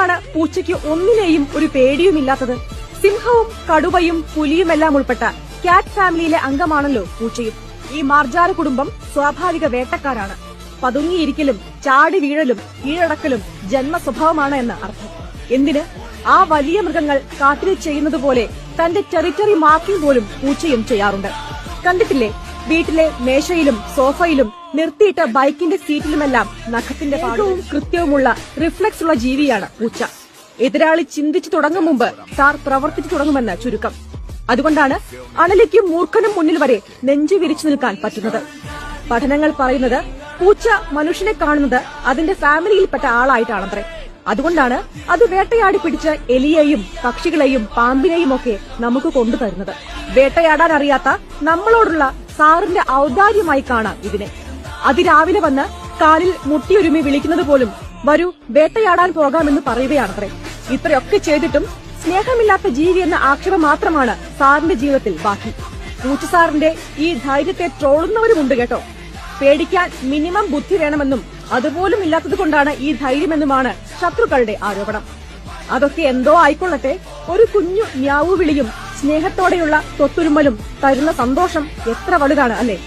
എന്തുകൊണ്ടാണ് പൂച്ചയ്ക്ക് ഒന്നിനെയും ഒരു പേടിയുമില്ലാത്തത്? സിംഹവും കടുവയും പുലിയുമെല്ലാം ഉൾപ്പെട്ട ക്യാറ്റ് ഫാമിലിയിലെ അംഗമാണല്ലോ പൂച്ചയും. ഈ മാർജാര കുടുംബം സ്വാഭാവിക വേട്ടക്കാരാണ്. പതുങ്ങിയിരിക്കലും ചാടി വീഴലും കീഴടക്കലും ജന്മ സ്വഭാവമാണ് എന്ന് അർത്ഥം. എന്തിന്? ആ വലിയ മൃഗങ്ങൾ കാട്ടിൽ ചെയ്യുന്നത് പോലെ തന്റെ ടെറിറ്ററി മാർക്കിംഗ് പോലും പൂച്ചയും ചെയ്യാറുണ്ട്. കണ്ടിട്ടില്ലേ, വീട്ടിലെ മേശയിലും സോഫയിലും നിർത്തിയിട്ട ബൈക്കിന്റെ സീറ്റിലുമെല്ലാം നഖത്തിന്റെ പാടവും കൃത്യവുമുള്ള റിഫ്ലക്സ് ഉള്ള ജീവിയാണ് പൂച്ച. എതിരാളി ചിന്തിച്ചു തുടങ്ങും മുമ്പ് താർ പ്രവർത്തിച്ചു തുടങ്ങുമെന്ന് ചുരുക്കം. അതുകൊണ്ടാണ് അണലിക്കും മൂർഖനും മുന്നിൽ വരെ നെഞ്ചു വിരിച്ചു നിൽക്കാൻ പറ്റുന്നത്. പഠനങ്ങൾ പറയുന്നത് പൂച്ച മനുഷ്യനെ കാണുന്നത് അതിന്റെ ഫാമിലിയിൽപ്പെട്ട ആളായിട്ടാണത്രേ. അതുകൊണ്ടാണ് അത് വേട്ടയാടി പിടിച്ച് എലിയെയും പക്ഷികളെയും പാമ്പിനെയും ഒക്കെ നമുക്ക് കൊണ്ടുതരുന്നത്. വേട്ടയാടാൻ അറിയാത്ത നമ്മളോടുള്ള സാറിന്റെ ഔദാര്യമായി കാണാം ഇതിനെ. അതിരാവിലെ വന്ന് കാലിൽ മുട്ടിയൊരുമി വിളിക്കുന്നത് പോലും വരൂ വേട്ടയാടാൻ പോകാമെന്ന് പറയുകയാണത്രേ. ഇത്രയൊക്കെ ചെയ്തിട്ടും സ്നേഹമില്ലാത്ത ജീവി എന്ന ആക്ഷേപം മാത്രമാണ് സാറിന്റെ ജീവിതത്തിൽ ബാക്കി. പൂച്ച സാറിന്റെ ഈ ധൈര്യത്തെ ട്രോളുന്നവരുമുണ്ട് കേട്ടോ. പേടിക്കാൻ മിനിമം ബുദ്ധി വേണമെന്നും അതുപോലും ഇല്ലാത്തതുകൊണ്ടാണ് ഈ ധൈര്യമെന്നുമാണ് ശത്രുക്കളുടെ ആരോപണം. അതൊക്കെ എന്തോ ആയിക്കൊള്ളട്ടെ, ഒരു കുഞ്ഞു മ്യാവു വിളിയും സ്നേഹത്തോടെയുള്ള തൊട്ടുരുമ്മലും തരുന്ന സന്തോഷം എത്ര വലുതാണ് അല്ലേ?